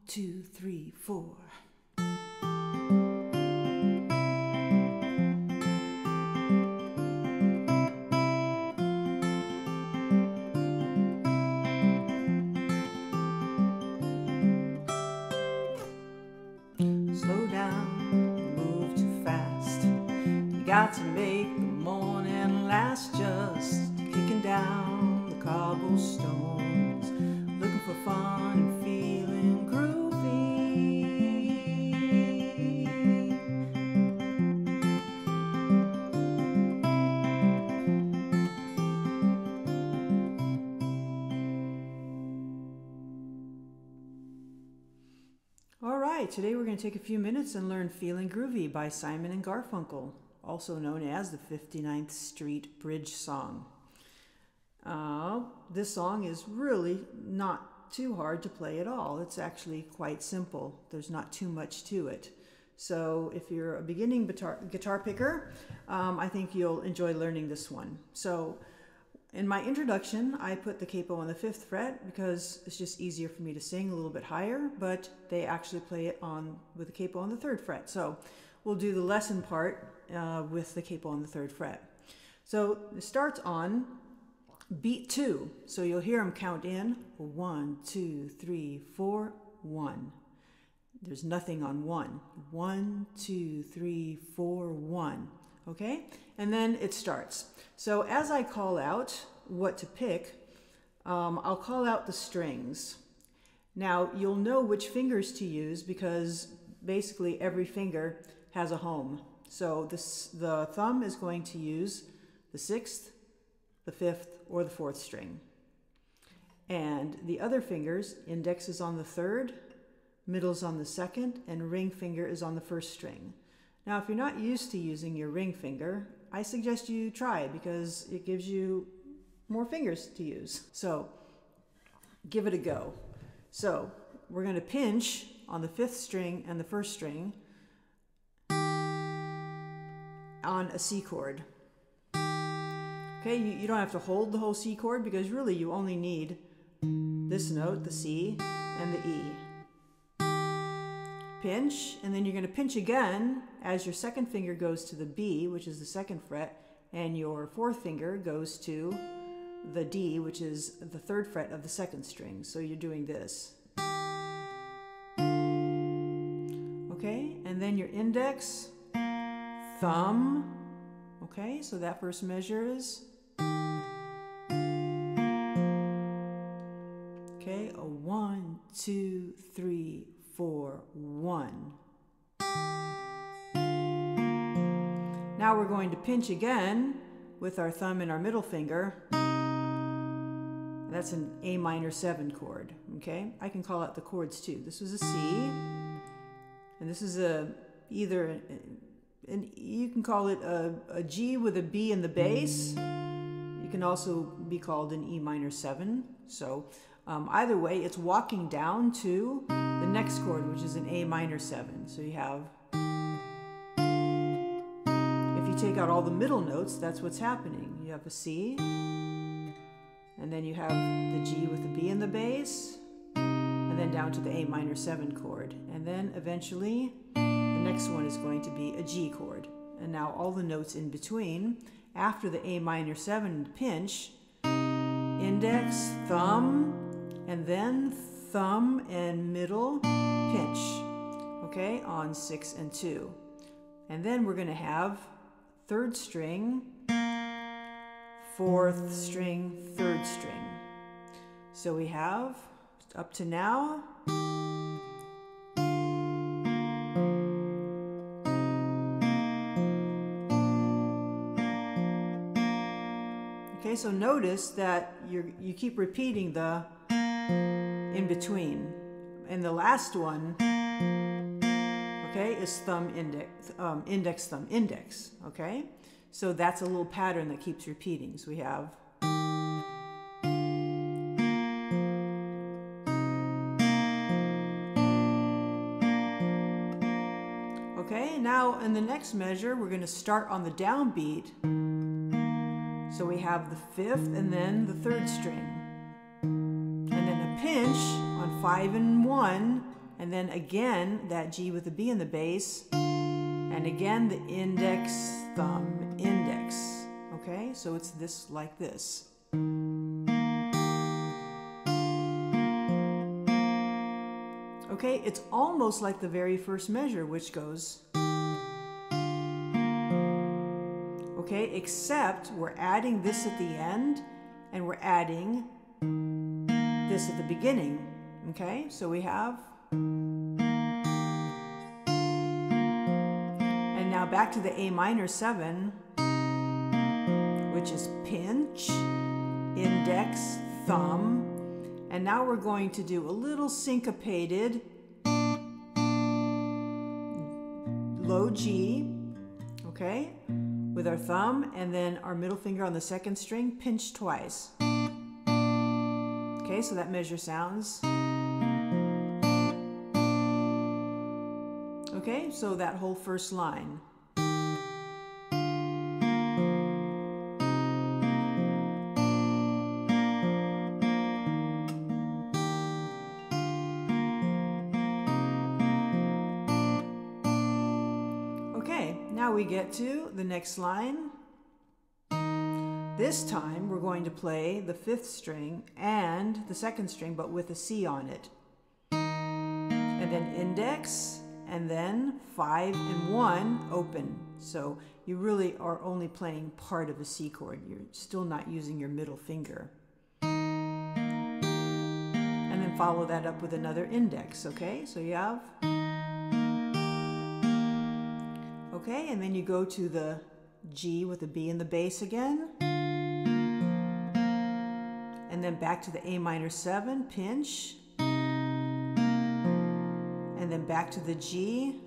2, 3, 4. Slow down, move too fast. You got to make the morning last. Just kicking down the cobblestones, looking for fun and feeling groovy. All right, today we're going to take a few minutes and learn Feelin Groovy by Simon and Garfunkel, also known as the 59th Street Bridge Song. This song is really not too hard to play at all. It's actually quite simple. There's not too much to it. So if you're a beginning guitar picker, I think you'll enjoy learning this one. So in my introduction, I put the capo on the 5th fret because it's just easier for me to sing a little bit higher, but they actually play it with the capo on the 3rd fret. So we'll do the lesson part with the capo on the 3rd fret. So it starts on beat 2. So you'll hear them count in 1, 2, 3, 4, 1. There's nothing on 1. 1, 2, 3, 4, 1. Okay? And then it starts. So as I call out what to pick, I'll call out the strings. Now you'll know which fingers to use because basically every finger has a home. So the thumb is going to use the 6th, the 5th, or the 4th string. And the other fingers, index is on the 3rd, middle's on the 2nd, and ring finger is on the 1st string. Now, if you're not used to using your ring finger, I suggest you try it because it gives you more fingers to use. So give it a go. So we're going to pinch on the 5th string and the 1st string on a C chord. Okay, you don't have to hold the whole C chord because really you only need this note, the C, and the E. Pinch, and then you're going to pinch again as your 2nd finger goes to the B, which is the 2nd fret, and your 4th finger goes to the D, which is the 3rd fret of the 2nd string. So you're doing this. Okay, and then your index, thumb. Okay, so that first measure is, okay, a 1, 2, 3, 4, 1. Now we're going to pinch again with our thumb and our middle finger. That's an A minor 7 chord, okay? I can call out the chords too. This was a C, and this is you can call it a G with a B in the bass. You can also be called an E minor 7. So either way, it's walking down to the next chord, which is an A minor 7. So you have, if you take out all the middle notes, that's what's happening. You have a C, and then you have the G with the B in the bass, and then down to the A minor 7 chord. And then eventually, the next one is going to be a G chord. And now all the notes in between, after the A minor 7 pinch, index, thumb, and then thumb and middle pinch, okay, on 6 and 2. And then we're going to have 3rd string, 4th string, 3rd string. So we have, up to now, okay, so notice that you keep repeating the in between. And the last one, okay, is thumb, index, index, thumb, index, okay? So that's a little pattern that keeps repeating. So we have, okay, now in the next measure, we're going to start on the downbeat. So we have the 5th and then the 3rd string. And then a pinch on 5 and 1 and then again that G with the B in the bass, and again the index, thumb, index. Okay, so it's this like this. Okay, it's almost like the very first measure, which goes. Okay, except we're adding this at the end and we're adding this at the beginning. Okay, so we have. And now back to the A minor 7, which is pinch, index, thumb. And now we're going to do a little syncopated low G, okay, with our thumb, and then our middle finger on the second string, pinch twice. Okay, so that measure sounds. Okay, so that whole first line. Now we get to the next line. This time we're going to play the 5th string and the 2nd string, but with a C on it. And then index, and then 5 and 1 open. So you really are only playing part of a C chord. You're still not using your middle finger. And then follow that up with another index, okay? So you have. Okay, and then you go to the G with the B in the bass again. And then back to the A minor 7, pinch. And then back to the G.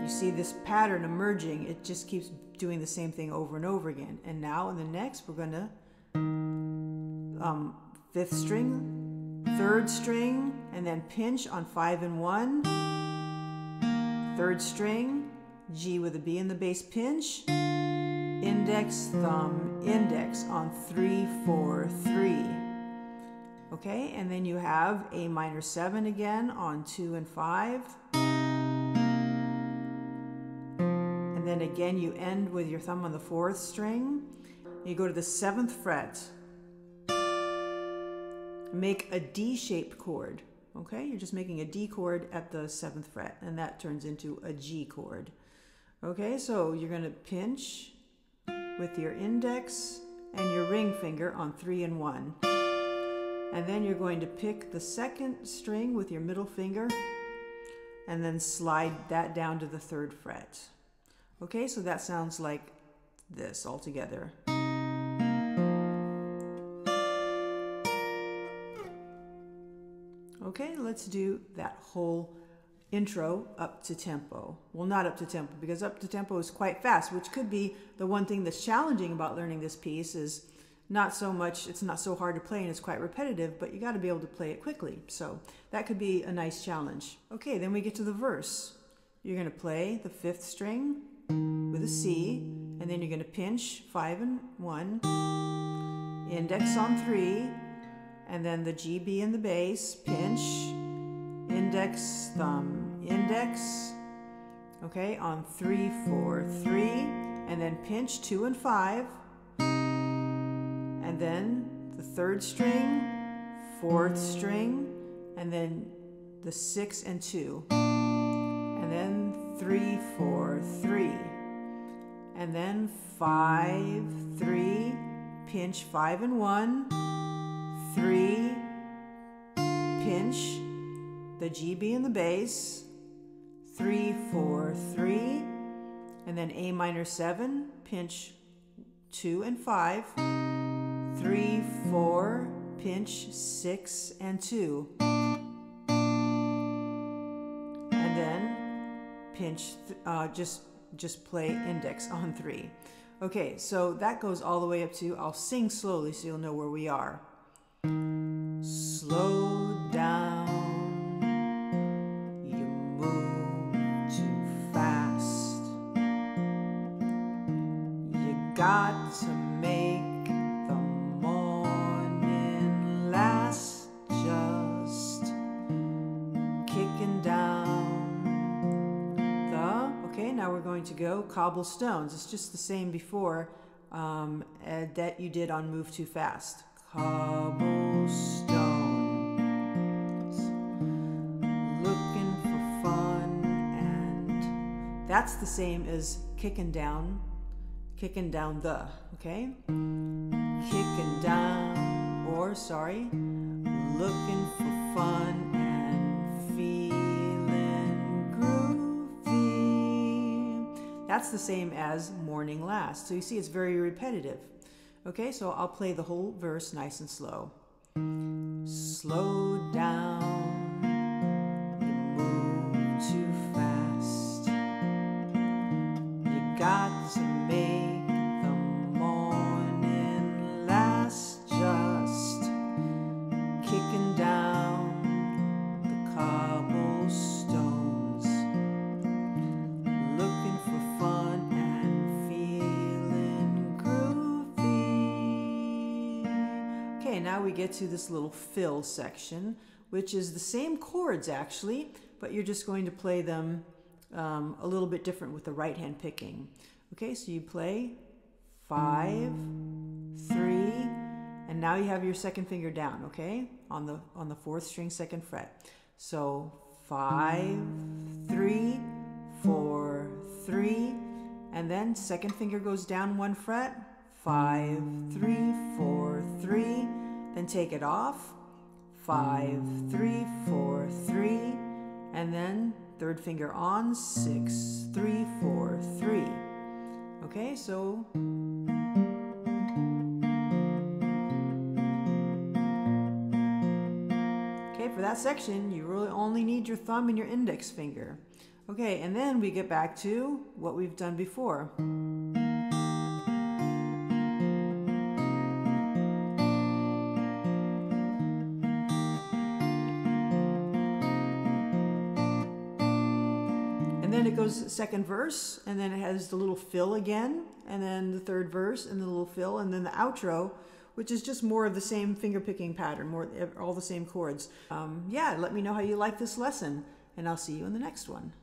You see this pattern emerging. It just keeps doing the same thing over and over again. And now in the next, we're going to 5th string, 3rd string, and then pinch on 5 and 1. 3rd string, G with a B in the bass, pinch, index, thumb, index on 3, 4, 3. Okay, and then you have A minor 7 again on 2 and 5. And then again you end with your thumb on the 4th string. You go to the 7th fret. Make a D-shaped chord. Okay, you're just making a D chord at the 7th fret, and that turns into a G chord. Okay, so you're going to pinch with your index and your ring finger on 3 and 1. And then you're going to pick the 2nd string with your middle finger and then slide that down to the 3rd fret. Okay, so that sounds like this all together. Okay, let's do that whole intro up to tempo. Well, not up to tempo, because up to tempo is quite fast, which could be the one thing that's challenging about learning this piece is not so much, it's not so hard to play and it's quite repetitive, but you got to be able to play it quickly. So that could be a nice challenge. Okay, then we get to the verse. You're going to play the 5th string with a C, and then you're going to pinch 5 and 1, index on 3, and then the G, B in the bass, pinch, index, thumb, index, okay, on 3, 4, 3, and then pinch 2 and 5, and then the 3rd string, 4th string, and then the 6 and 2, and then 3, 4, 3, and then 5, 3, pinch 5 and 1, 3, pinch, the G, B in the bass, 3, 4, 3, and then A minor 7, pinch 2 and 5, 3, 4, pinch 6 and 2, and then pinch, just play index on 3. Okay, so that goes all the way up to, I'll sing slowly so you'll know where we are. Slow down, you move too fast. You got to make the morning last. Just going to go cobblestones. It's just the same before that you did on Move Too Fast. Cobblestones, looking for fun, and that's the same as kicking down the, okay? Kicking down, or sorry, looking for fun and feeling groovy. That's the same as morning last. So you see it's very repetitive. Okay, so I'll play the whole verse nice and slow. Slow down, you move too fast. You got to make the morning last. Just kicking down the cobblestones, looking for fun and feeling groovy. Okay, now we get to this little fill section, which is the same chords actually, but you're just going to play them a little bit different with the right hand picking. Okay, so you play 5, 3, and now you have your second finger down, okay, on the 4th string, 2nd fret. So 5, 3, 4, 3, and then second finger goes down 1 fret. 5, 3, 4, 3. Then take it off. 5, 3, 4, 3, and then third finger on. 6, 3, 4, 3. Okay, so. For that section, you really only need your thumb and your index finger. Okay, and then we get back to what we've done before. And then it goes second verse, and then it has the little fill again, and then the third verse, and the little fill, and then the outro, which is just more of the same finger picking pattern, all the same chords. Yeah, let me know how you like this lesson, and I'll see you in the next one.